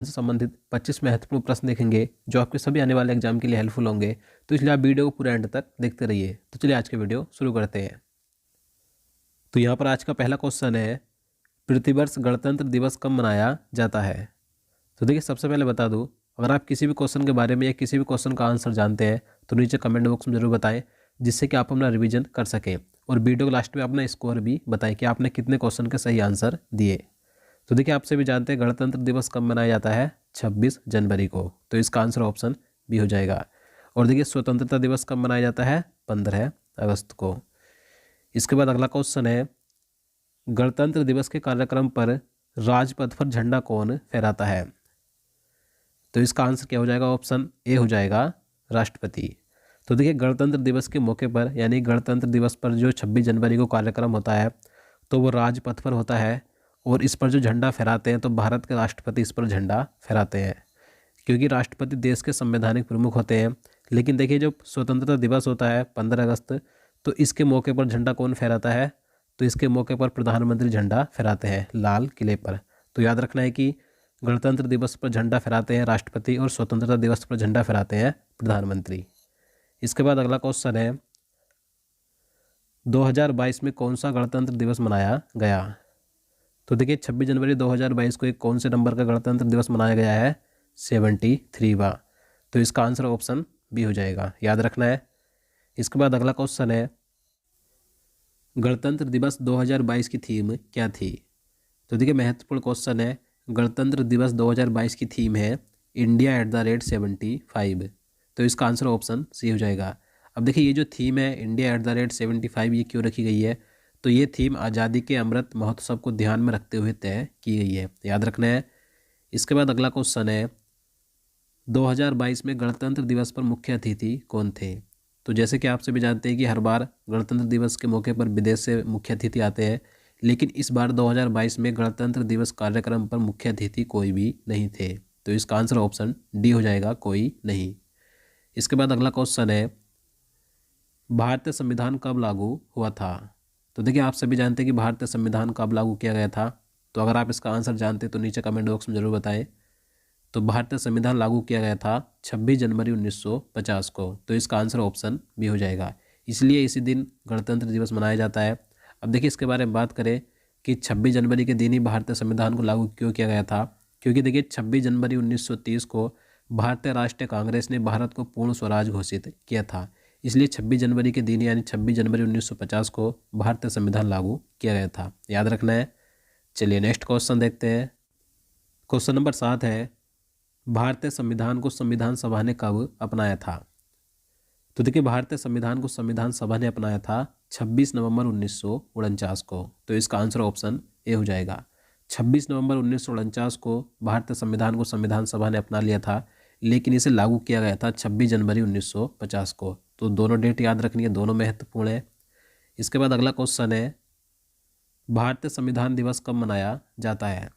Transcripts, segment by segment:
से संबंधित 25 महत्वपूर्ण प्रश्न देखेंगे जो आपके सभी आने वाले एग्जाम के लिए हेल्पफुल होंगे। तो इसलिए आप वीडियो को पूरे एंड तक देखते रहिए। तो चलिए आज के वीडियो शुरू करते हैं। तो यहाँ पर आज का पहला क्वेश्चन है, प्रतिवर्ष गणतंत्र दिवस कब मनाया जाता है। तो देखिए, सबसे पहले बता दूं, अगर आप किसी भी क्वेश्चन के बारे में या किसी भी क्वेश्चन का आंसर जानते हैं तो नीचे कमेंट बॉक्स में जरूर बताएं, जिससे कि आप अपना रिवीजन कर सकें और वीडियो के लास्ट में अपना स्कोर भी बताएं कि आपने कितने क्वेश्चन के सही आंसर दिए। तो देखिए, आपसे भी जानते हैं गणतंत्र दिवस कब मनाया जाता है, 26 जनवरी को। तो इसका आंसर ऑप्शन बी हो जाएगा। और देखिए, स्वतंत्रता दिवस कब मनाया जाता है, 15 अगस्त को। इसके बाद अगला क्वेश्चन है, गणतंत्र दिवस के कार्यक्रम पर राजपथ पर झंडा कौन फहराता है। तो इसका आंसर क्या हो जाएगा, ऑप्शन ए हो जाएगा, राष्ट्रपति। तो देखिए, गणतंत्र दिवस के मौके पर यानी गणतंत्र दिवस पर जो 26 जनवरी को कार्यक्रम होता है तो वो राजपथ पर होता है और इस पर जो झंडा फहराते हैं तो भारत के राष्ट्रपति इस पर झंडा फहराते हैं, क्योंकि राष्ट्रपति देश के संवैधानिक प्रमुख होते हैं। लेकिन देखिए, जो स्वतंत्रता दिवस होता है 15 अगस्त, तो इसके मौके पर झंडा कौन फहराता है, तो इसके मौके पर प्रधानमंत्री झंडा फहराते हैं लाल किले पर। तो याद रखना है कि गणतंत्र दिवस पर झंडा फहराते हैं राष्ट्रपति और स्वतंत्रता दिवस पर झंडा फहराते हैं प्रधानमंत्री। इसके बाद अगला क्वेश्चन है, 2022 में कौन सा गणतंत्र दिवस मनाया गया। तो देखिए, 26 जनवरी 2022 को एक कौन से नंबर का गणतंत्र दिवस मनाया गया है, 73वां। तो इसका आंसर ऑप्शन बी हो जाएगा, याद रखना है। इसके बाद अगला क्वेश्चन है, गणतंत्र दिवस 2022 की थीम क्या थी। तो देखिए, महत्वपूर्ण क्वेश्चन है। गणतंत्र दिवस 2022 की थीम है इंडिया @75। तो इसका आंसर ऑप्शन सी हो जाएगा। अब देखिए, ये जो थीम है इंडिया @75 ये क्यों रखी गई है, तो ये थीम आज़ादी के अमृत महोत्सव को ध्यान में रखते हुए तय की गई है, याद रखना है। इसके बाद अगला क्वेश्चन है, 2022 में गणतंत्र दिवस पर मुख्य अतिथि कौन थे। तो जैसे कि आप सभी जानते हैं कि हर बार गणतंत्र दिवस के मौके पर विदेश से मुख्य अतिथि आते हैं, लेकिन इस बार 2022 में गणतंत्र दिवस कार्यक्रम पर मुख्य अतिथि कोई भी नहीं थे। तो इसका आंसर ऑप्शन डी हो जाएगा, कोई नहीं। इसके बाद अगला क्वेश्चन है, भारतीय संविधान कब लागू हुआ था। तो देखिए, आप सभी जानते हैं कि भारतीय संविधान कब लागू किया गया था। तो अगर आप इसका आंसर जानते तो नीचे कमेंट बॉक्स में जरूर बताएं। तो भारतीय संविधान लागू किया गया था 26 जनवरी 1950 को। तो इसका आंसर ऑप्शन बी हो जाएगा, इसलिए इसी दिन गणतंत्र दिवस मनाया जाता है। अब देखिए, इसके बारे में बात करें कि 26 जनवरी के दिन ही भारतीय संविधान को लागू क्यों किया गया था, क्योंकि देखिए 26 जनवरी 1930 को भारतीय राष्ट्रीय कांग्रेस ने भारत को पूर्ण स्वराज घोषित किया था। इसलिए 26 जनवरी के दिन यानी 26 जनवरी 1950 को भारतीय संविधान लागू किया गया था, याद रखना है। चलिए नेक्स्ट क्वेश्चन देखते हैं। क्वेश्चन नंबर 7 है, भारतीय संविधान को संविधान सभा ने कब अपनाया था। तो देखिए, भारतीय संविधान को संविधान सभा ने अपनाया था 26 नवंबर 1949 को। तो इसका आंसर ऑप्शन ए हो जाएगा। 26 नवंबर 1949 को भारतीय संविधान को संविधान सभा ने अपना लिया था, लेकिन इसे लागू किया गया था 26 जनवरी 1950 को। तो दोनों डेट याद रखनी है, दोनों महत्वपूर्ण है। इसके बाद अगला क्वेश्चन है, भारतीय संविधान दिवस कब मनाया जाता है।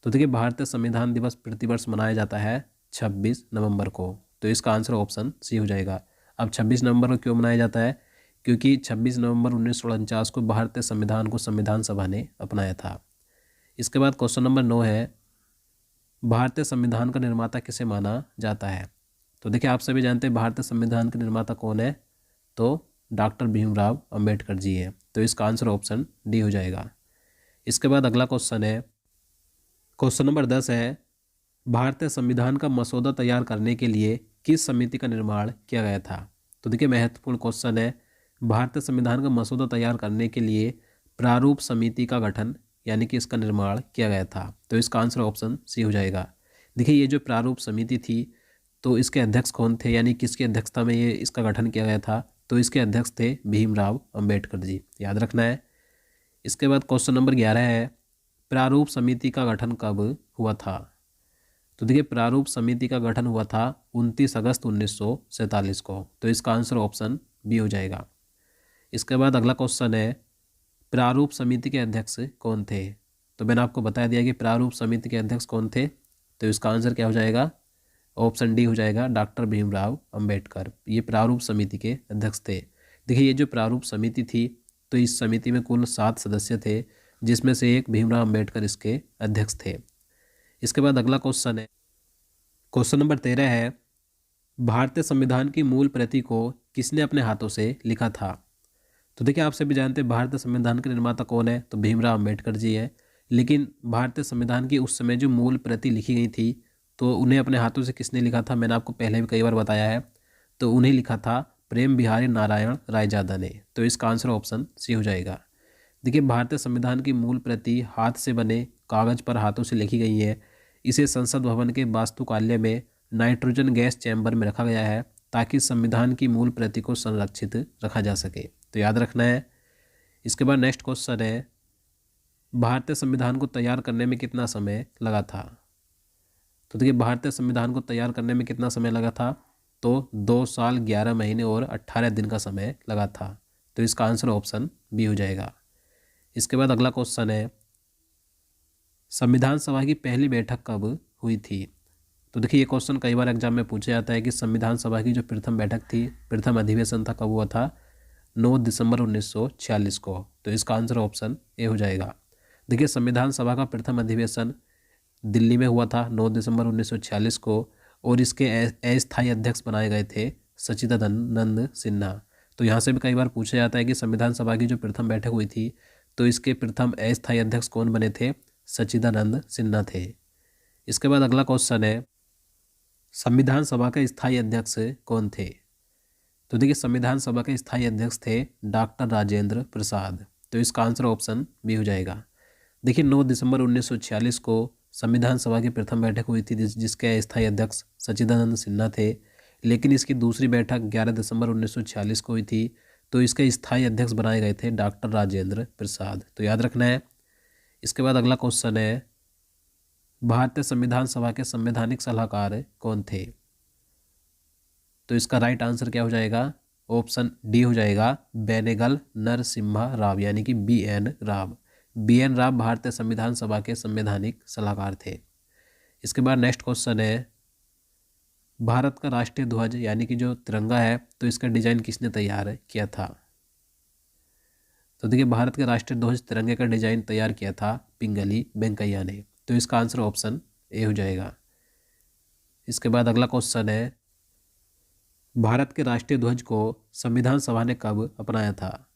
तो देखिए, भारतीय संविधान दिवस प्रतिवर्ष मनाया जाता है 26 नवंबर को। तो इसका आंसर ऑप्शन सी हो जाएगा। अब 26 नवंबर को क्यों मनाया जाता है, क्योंकि 26 नवंबर 1949 को भारतीय संविधान को संविधान सभा ने अपनाया था। इसके बाद क्वेश्चन नंबर 9 है, भारतीय संविधान का निर्माता किसे माना जाता है। तो देखिए, आप सभी जानते हैं भारतीय संविधान के निर्माता कौन है, तो डॉक्टर भीमराव अंबेडकर जी है। तो इसका आंसर ऑप्शन डी हो जाएगा। इसके बाद अगला क्वेश्चन है, क्वेश्चन नंबर 10 है, भारतीय संविधान का मसौदा तैयार करने के लिए किस समिति का निर्माण किया गया था। तो देखिए, महत्वपूर्ण क्वेश्चन है। भारतीय संविधान का मसौदा तैयार करने के लिए प्रारूप समिति का गठन यानी कि इसका निर्माण किया गया था। तो इसका आंसर ऑप्शन सी हो जाएगा। देखिए, ये जो प्रारूप समिति थी तो इसके अध्यक्ष कौन थे, यानी किसकी अध्यक्षता में ये इसका गठन किया गया था, तो इसके अध्यक्ष थे भीमराव अंबेडकर जी, याद रखना है। इसके बाद क्वेश्चन नंबर 11 है, प्रारूप समिति का गठन कब हुआ था। तो देखिए, प्रारूप समिति का गठन हुआ था 29 अगस्त 1947 को। तो इसका आंसर ऑप्शन बी हो जाएगा। इसके बाद अगला क्वेश्चन है, प्रारूप समिति के अध्यक्ष कौन थे। तो मैंने आपको बता दिया कि प्रारूप समिति के अध्यक्ष कौन थे। तो इसका आंसर क्या हो जाएगा, ऑप्शन डी हो जाएगा, डॉक्टर भीमराव अंबेडकर। ये प्रारूप समिति के अध्यक्ष थे। देखिए, ये जो प्रारूप समिति थी तो इस समिति में कुल 7 सदस्य थे, जिसमें से एक भीमराव अंबेडकर इसके अध्यक्ष थे। इसके बाद अगला क्वेश्चन है, क्वेश्चन नंबर 13 है, भारतीय संविधान की मूल प्रति को किसने अपने हाथों से लिखा था? तो देखिए, आप सभी जानते हैं भारतीय संविधान के निर्माता कौन है, तो भीमराव अंबेडकर जी है। लेकिन भारतीय संविधान की उस समय जो मूल प्रति लिखी गई थी, तो उन्हें अपने हाथों से किसने लिखा था? मैंने आपको पहले भी कई बार बताया है, तो उन्हें लिखा था प्रेम बिहारी नारायण रायजादा ने। तो इसका आंसर ऑप्शन सी हो जाएगा। देखिए, भारतीय संविधान की मूल प्रति हाथ से बने कागज पर हाथों से लिखी गई है। इसे संसद भवन के वास्तुकाल्य में नाइट्रोजन गैस चैम्बर में रखा गया है ताकि संविधान की मूल प्रति को संरक्षित रखा जा सके। तो याद रखना है। इसके बाद नेक्स्ट क्वेश्चन है, भारतीय संविधान को तैयार करने में कितना समय लगा था? तो देखिए, भारतीय संविधान को तैयार करने में कितना समय लगा था? तो 2 साल 11 महीने और 18 दिन का समय लगा था। तो इसका आंसर ऑप्शन बी हो जाएगा। इसके बाद अगला क्वेश्चन है, संविधान सभा की पहली बैठक कब हुई थी? तो देखिए, ये क्वेश्चन कई बार एग्जाम में पूछा जाता है कि संविधान सभा की जो प्रथम बैठक थी, प्रथम अधिवेशन था, कब हुआ था? 9 दिसंबर 1946 को। तो इसका आंसर ऑप्शन ए हो जाएगा। देखिए, संविधान सभा का प्रथम अधिवेशन दिल्ली में हुआ था 9 दिसंबर 1946 को, और इसके अस्थायी अध्यक्ष बनाए गए थे सच्चिदानंद सिन्हा। तो यहाँ से भी कई बार पूछा जाता है कि संविधान सभा की जो प्रथम बैठक हुई थी, तो इसके प्रथम अस्थायी अध्यक्ष कौन बने थे? सच्चिदानंद सिन्हा थे। इसके बाद अगला क्वेश्चन है, संविधान सभा के स्थायी अध्यक्ष कौन थे? तो देखिए, संविधान सभा के स्थायी अध्यक्ष थे डॉक्टर राजेंद्र प्रसाद। तो इसका आंसर ऑप्शन बी हो जाएगा। देखिए, 9 दिसंबर 1946 को संविधान सभा की प्रथम बैठक हुई थी जिसके स्थायी अध्यक्ष सच्चिदानंद सिन्हा थे। लेकिन इसकी दूसरी बैठक 11 दिसंबर 1946 को हुई थी, तो इसके स्थायी अध्यक्ष बनाए गए थे डॉक्टर राजेंद्र प्रसाद। तो याद रखना है। इसके बाद अगला क्वेश्चन है, भारतीय संविधान सभा के संवैधानिक सलाहकार कौन थे? तो इसका राइट आंसर क्या हो जाएगा? ऑप्शन डी हो जाएगा, बेनेगल नरसिम्हा राव, यानी कि BN राव। BN राव भारतीय संविधान सभा के संवैधानिक सलाहकार थे। इसके बाद नेक्स्ट क्वेश्चन है, भारत का राष्ट्रीय ध्वज यानी कि जो तिरंगा है, तो इसका डिजाइन किसने तैयार किया था? तो देखिए, भारत के राष्ट्रीय ध्वज तिरंगे का डिजाइन तैयार किया था पिंगली वेंकैया ने। तो इसका आंसर ऑप्शन ए हो जाएगा। इसके बाद अगला क्वेश्चन है, भारत के राष्ट्रीय ध्वज को संविधान सभा ने कब अपनाया था?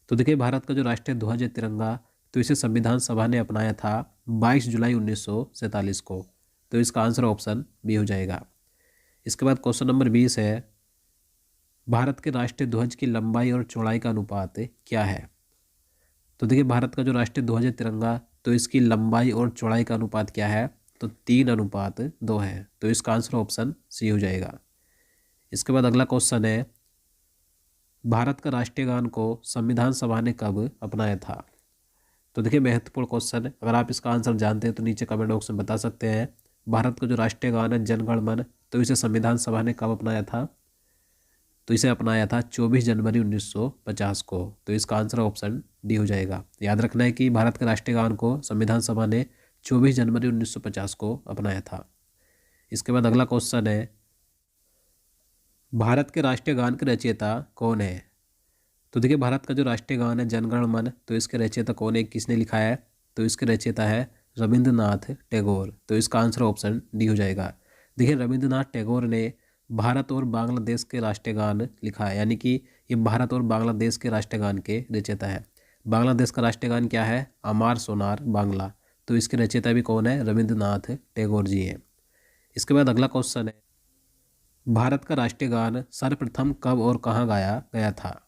तो देखिए, भारत का जो राष्ट्रीय ध्वज है तिरंगा, तो इसे संविधान सभा ने अपनाया था 22 जुलाई 1947 को। तो इसका आंसर ऑप्शन बी हो जाएगा। इसके बाद क्वेश्चन नंबर 20 है, भारत के राष्ट्रीय ध्वज की लंबाई और चौड़ाई का अनुपात क्या है? तो देखिए, भारत का जो राष्ट्रीय ध्वज है तिरंगा, तो इसकी लंबाई और चौड़ाई का अनुपात क्या है? तो 3:2 है। तो इसका आंसर ऑप्शन सी हो जाएगा। इसके बाद अगला क्वेश्चन है, भारत का राष्ट्रीय गान को संविधान सभा ने कब अपनाया था? तो देखिए, महत्वपूर्ण क्वेश्चन है। अगर आप इसका आंसर जानते हैं तो नीचे कमेंट बॉक्स में बता सकते हैं। भारत का जो राष्ट्रीय गान है जन गण मन, तो इसे संविधान सभा ने कब अपनाया था? तो इसे अपनाया था 24 जनवरी 1950 को। तो इसका आंसर ऑप्शन डी हो जाएगा। याद रखना है कि भारत के राष्ट्रीय गान को संविधान सभा ने 24 जनवरी 1950 को अपनाया था। इसके बाद अगला क्वेश्चन है, भारत के राष्ट्रीय गान के रचयिता कौन है? तो देखिए, भारत का जो राष्ट्रीय गान है जन गण मन, तो इसके रचयिता कौन है, किसने लिखा है? तो इसके रचयिता है रविंद्रनाथ टैगोर। तो इसका आंसर ऑप्शन डी हो जाएगा। देखिए, रविंद्रनाथ टैगोर ने भारत और बांग्लादेश के राष्ट्रीय गान लिखा है, यानी कि ये भारत और बांग्लादेश के राष्ट्रीय गान के रचयिता है। बांग्लादेश का राष्ट्रीय गान क्या है? अमार सोनार बांग्ला। तो इसके रचयिता भी कौन है? रविंद्रनाथ टैगोर जी हैं। इसके बाद अगला क्वेश्चन है, भारत का राष्ट्रीय गान सर्वप्रथम कब और कहाँ गाया गया था?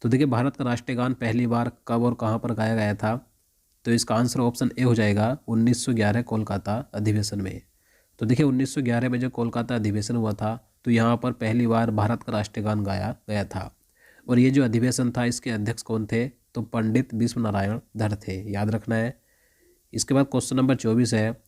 तो देखिए, भारत का राष्ट्रीय गान पहली बार कब और कहाँ पर गाया गया था? तो इसका आंसर ऑप्शन ए हो जाएगा, 1911 कोलकाता अधिवेशन में। तो देखिए, 1911 में जो कोलकाता अधिवेशन हुआ था, तो यहाँ पर पहली बार भारत का राष्ट्रीय गान गाया गया था। और ये जो अधिवेशन था, इसके अध्यक्ष कौन थे? तो पंडित विश्व नारायण धर थे। याद रखना है। इसके बाद क्वेश्चन नंबर 24 है,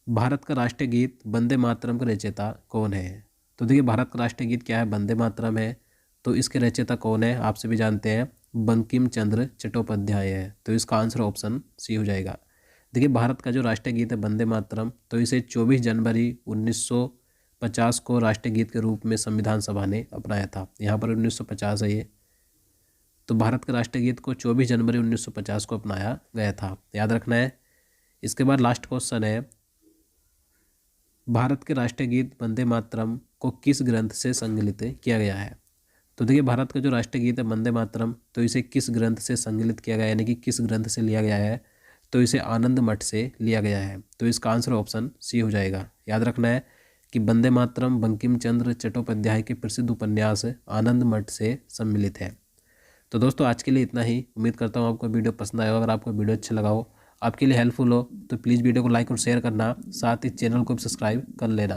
भारत का राष्ट्रीय गीत वंदे मातरम का रचयिता कौन है? तो देखिए, भारत का राष्ट्रीय गीत क्या है? वंदे मातरम है। तो इसके रचयिता कौन है? आप सभी जानते हैं, बंकिम चंद्र चट्टोपाध्याय है। तो इसका आंसर ऑप्शन सी हो जाएगा। देखिए, भारत का जो राष्ट्रीय गीत है वंदे मातरम, तो इसे 24 जनवरी 1950 को राष्ट्रीय गीत के रूप में संविधान सभा ने अपनाया था। यहाँ पर 1950 है ये। तो भारत के राष्ट्रीय गीत को 24 जनवरी 1950 को अपनाया गया था। याद रखना है। इसके बाद लास्ट क्वेश्चन है, भारत के राष्ट्रीय गीत वंदे मातरम को किस ग्रंथ से संकलित किया गया है? तो देखिए भारत का जो राष्ट्रीय गीत है वंदे मातरम, तो इसे किस ग्रंथ से संकलित किया गया है, यानी कि किस ग्रंथ से लिया गया है? तो इसे आनंद मठ से लिया गया है। तो इसका आंसर ऑप्शन सी हो जाएगा। याद रखना है कि वंदे मातरम बंकिम चंद्र चट्टोपाध्याय के प्रसिद्ध उपन्यास आनंद मठ से सम्मिलित है। तो दोस्तों आज के लिए इतना ही। उम्मीद करता हूँ आपको वीडियो पसंद आया हो। अगर आपको वीडियो अच्छा लगा हो, आपके लिए हेल्पफुल हो, तो प्लीज़ वीडियो को लाइक और शेयर करना, साथ ही चैनल को भी सब्सक्राइब कर लेना।